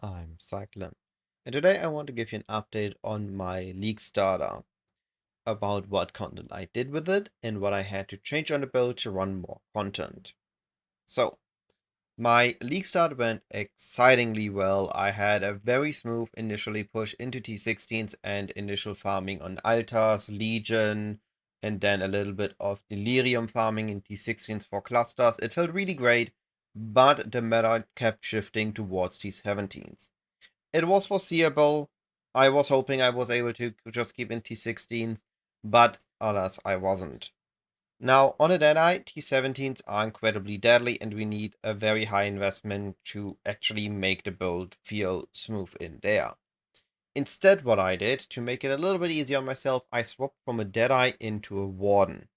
I'm Cyclon, and today I want to give you an update on my League starter about what content I did with it and what I had to change on the build to run more content. So, my League start went excitingly well. I had a very smooth initially push into T16s and initial farming on Altars, Legion, and then a little bit of Delirium farming in T16s for clusters. It felt really great, but the meta kept shifting towards T17s. It was foreseeable. I was hoping I was able to just keep in T16s, but alas, I wasn't. Now, on a Deadeye, T17s are incredibly deadly, and we need a very high investment to actually make the build feel smooth in there. Instead, what I did, to make it a little bit easier on myself, I swapped from a Deadeye into a Warden.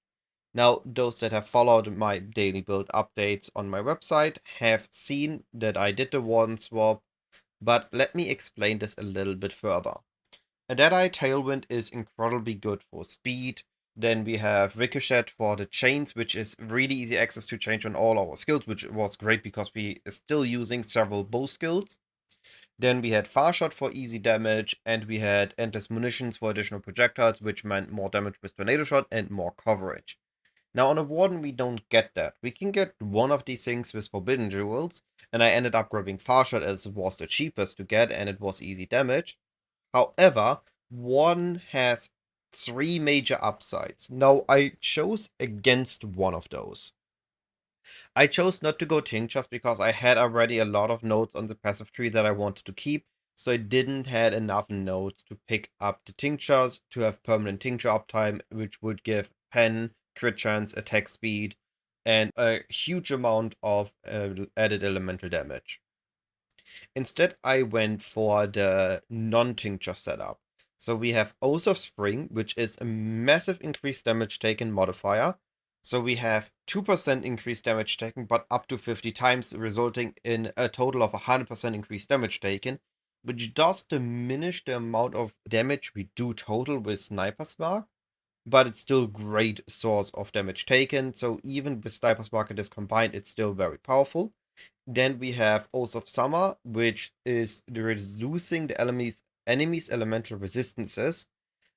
Now, those that have followed my daily build updates on my website have seen that I did the Warden swap, but let me explain this a little bit further. A Deadeye Tailwind is incredibly good for speed. Then we have Ricochet for the chains, which is really easy access to change on all our skills, which was great because we are still using several bow skills. Then we had Farshot for easy damage, and we had Endless Munitions for additional projectiles, which meant more damage with Tornado Shot and more coverage. Now on a Warden we don't get that. We can get one of these things with Forbidden Jewels, and I ended up grabbing Farshot as it was the cheapest to get and it was easy damage. However, one has three major upsides. Now, I chose against one of those. I chose not to go Ting just because I had already a lot of nodes on the passive tree that I wanted to keep, so I didn't had enough nodes to pick up the tinctures to have permanent tincture uptime, which would give pen, crit chance, attack speed, and a huge amount of added elemental damage. Instead, I went for the non-tincture setup. So we have Oath of Spring, which is a massive increased damage taken modifier. So we have 2% increased damage taken, but up to 50 times, resulting in a total of 100% increased damage taken, which does diminish the amount of damage we do total with Sniper's Mark, but it's still great source of damage taken. So even with Sniper's Mark and this combined, it's still very powerful. Then we have Oath of Summer, which is reducing the enemy's elemental resistances.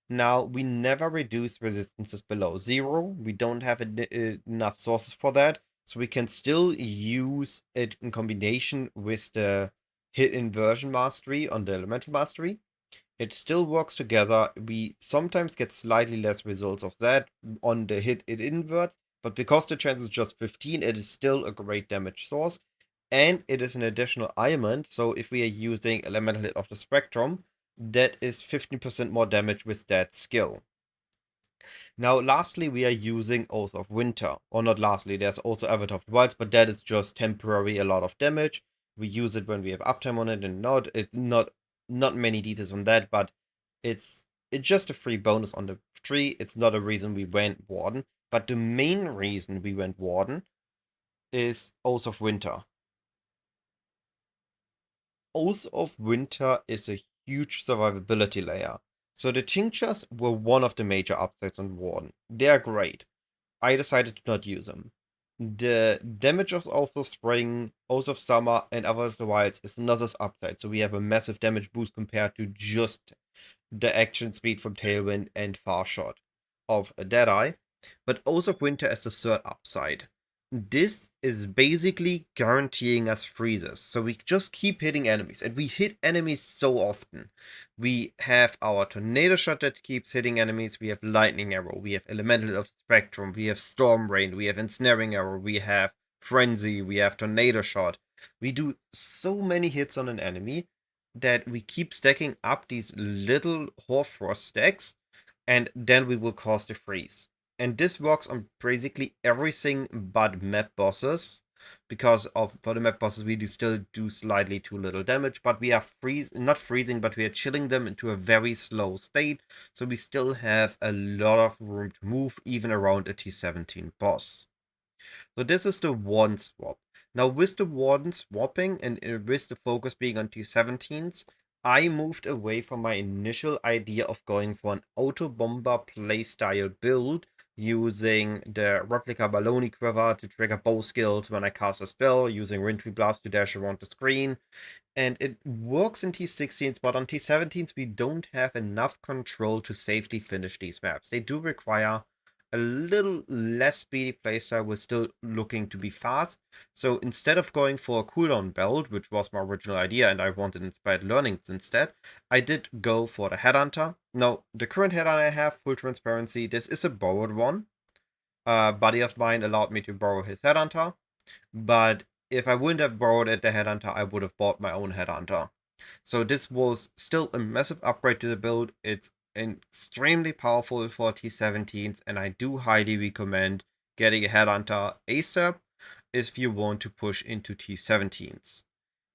Now, we never reduce resistances below 0. We don't have enough sources for that. So we can still use it in combination with the hit inversion mastery on the elemental mastery. It still works together. We sometimes get slightly less results of that on the hit it inverts, but because the chance is just 15, it is still a great damage source. And it is an additional element, so if we are using Elemental Hit of the Spectrum, that is 15% more damage with that skill. Now, lastly, we are using Oath of Winter. Or not lastly, there's also Avatar of the Wilds, but that is just temporary, a lot of damage. We use it when we have uptime on it and not. It's not many details on that, but it's just a free bonus on the tree. It's not a reason we went Warden. But the main reason we went Warden is Oath of Winter. Oath of Winter is a huge survivability layer. So the tinctures were one of the major upsides on Warden. They are great. I decided to not use them. The damage of Oath of Spring, Oath of Summer, and Other of the Wilds is another upside. So we have a massive damage boost compared to just the action speed from Tailwind and Farshot of a Deadeye. But Oath of Winter is the third upside. This is basically guaranteeing us freezes. So we just keep hitting enemies. And we hit enemies so often. We have our Tornado Shot that keeps hitting enemies. We have Lightning Arrow. We have Elemental of Spectrum. We have Storm Rain. We have Ensnaring Arrow. We have Frenzy. We have Tornado Shot. We do so many hits on an enemy that we keep stacking up these little Hoarfrost stacks. And then we will cause the freeze. And this works on basically everything but map bosses, because for the map bosses we still do slightly too little damage, but we are not freezing, but we are chilling them into a very slow state, so we still have a lot of room to move even around a T17 boss. So this is the Warden swap. Now with the Warden swapping and with the focus being on T17s, I moved away from my initial idea of going for an auto bomber playstyle build using the replica baloney quiver to trigger bow skills when I cast a spell, using Wintry Blast to dash around the screen, and it works in T16s, but on T17s we don't have enough control to safely finish these maps. They do require a little less speedy playstyle. We're still looking to be fast, so instead of going for a cooldown build, which was my original idea and I wanted Inspired Learnings instead, I did go for the Headhunter. Now, the current Headhunter I have, full transparency, this is a borrowed one. A buddy of mine allowed me to borrow his Headhunter, but if I wouldn't have borrowed it, the Headhunter, I would have bought my own Headhunter. So this was still a massive upgrade to the build. It's extremely powerful for T17s, and I do highly recommend getting a Headhunter ASAP if you want to push into T17s.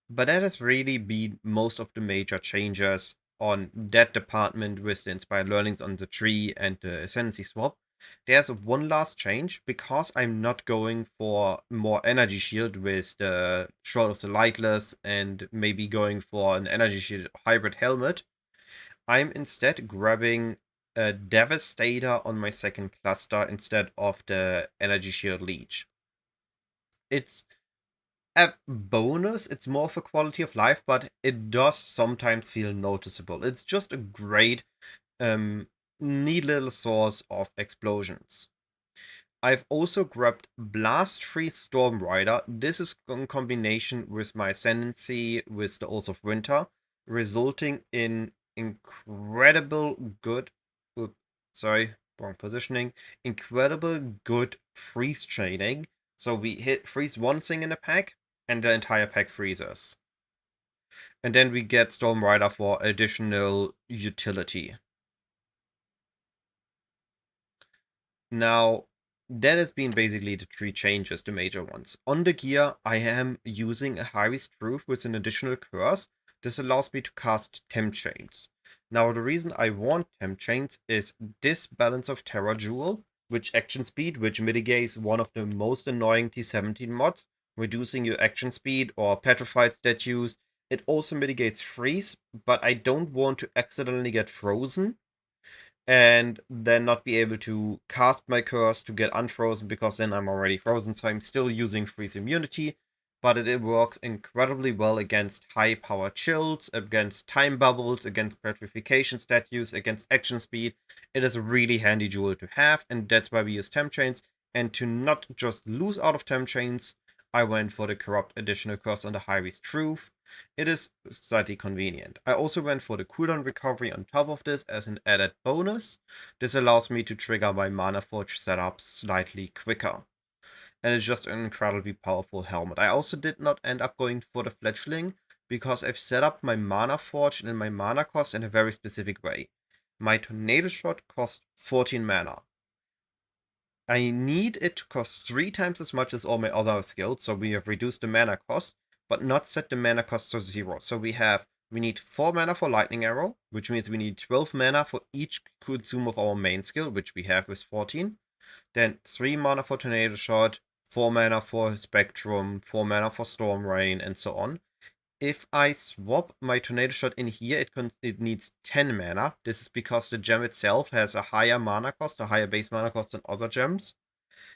But that has really been most of the major changes on that department with the Inspired Learnings on the tree and the Ascendancy swap. There's one last change, because I'm not going for more energy shield with the Shroud of the Lightless and maybe going for an energy shield hybrid helmet. I'm instead grabbing a Devastator on my second cluster instead of the energy shield leech. It's a bonus, it's more of a quality of life, but it does sometimes feel noticeable. It's just a great neat little source of explosions. I've also grabbed Blast Free Storm Rider. This is in combination with my Ascendancy with the Oath of Winter, resulting in incredible good. Oops, sorry, wrong positioning. Incredible good freeze training. So we freeze one thing in a pack, and the entire pack freezes. And then we get Storm Rider for additional utility. Now, that has been basically the three changes, the major ones. On the gear, I am using a high-risk Truth with an additional curse. This allows me to cast Temp Chains. Now, the reason I want Temp Chains is this Balance of Terror Jewel, which action speed, which mitigates one of the most annoying T17 mods, reducing your action speed or petrified statues. It also mitigates freeze, but I don't want to accidentally get frozen and then not be able to cast my curse to get unfrozen, because then I'm already frozen. So I'm still using freeze immunity, but it works incredibly well against high power chills, against time bubbles, against petrification statues, against action speed. It is a really handy jewel to have, and that's why we use Temp Chains. And to not just lose out of Temp Chains, I went for the Corrupt additional curse on the High Risk Truth. It is slightly convenient. I also went for the cooldown recovery on top of this as an added bonus. This allows me to trigger my Manaforged setups slightly quicker. And it's just an incredibly powerful helmet. I also did not end up going for the Fledgling, because I've set up my Manaforged and my mana cost in a very specific way. My Tornado Shot costs 14 mana. I need it to cost 3 times as much as all my other skills, so we have reduced the mana cost, but not set the mana cost to 0. So we need 4 mana for Lightning Arrow, which means we need 12 mana for each consume of our main skill, which we have with 14. Then 3 mana for Tornado Shot, 4 mana for Spectrum, 4 mana for Storm Rain, and so on. If I swap my Tornado Shot in here, it needs 10 mana. This is because the gem itself has a higher mana cost, a higher base mana cost than other gems.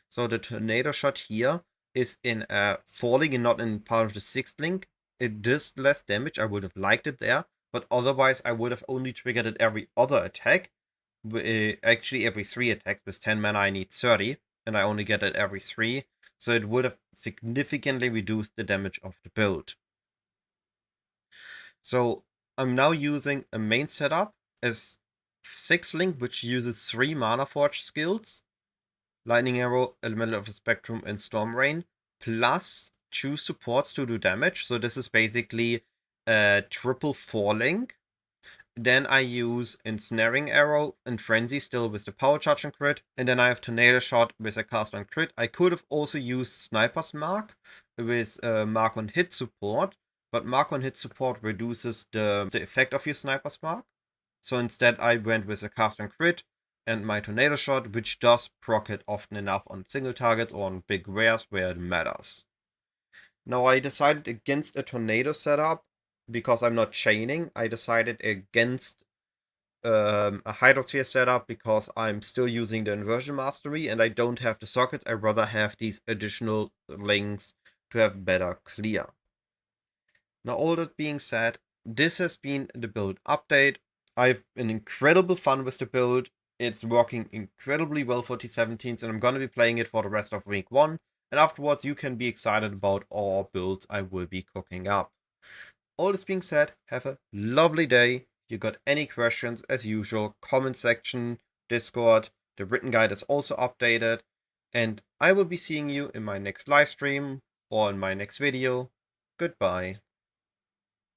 So the Tornado Shot here is in falling and not in part of the 6th link. It does less damage. I would have liked it there, but otherwise I would have only triggered it every other attack. Actually, every 3 attacks. With 10 mana, I need 30, and I only get it every 3. So it would have significantly reduced the damage of the build. So I'm now using a main setup as 6 link, which uses 3 Manaforged skills: Lightning Arrow, Elemental of the Spectrum, and Storm Rain, plus 2 supports to do damage. So this is basically a triple 4 link. Then I use Ensnaring Arrow and Frenzy still with the Power Charge and crit. And then I have Tornado Shot with a cast on crit. I could have also used Sniper's Mark with Mark on hit support, but Mark on hit support reduces the effect of your Sniper's Mark. So instead I went with a cast on crit and my Tornado Shot, which does proc it often enough on single targets or on big rares where it matters. Now I decided against a Tornado setup because I'm not chaining. I decided against a hydrosphere setup because I'm still using the inversion mastery and I don't have the sockets. I'd rather have these additional links to have better clear. Now, all that being said, this has been the build update. I've been incredible fun with the build. It's working incredibly well for T17s, and I'm going to be playing it for the rest of week 1. And afterwards, you can be excited about all builds I will be cooking up. All this being said, have a lovely day. If you got any questions, as usual, comment section, Discord, the written guide is also updated. And I will be seeing you in my next live stream or in my next video. Goodbye.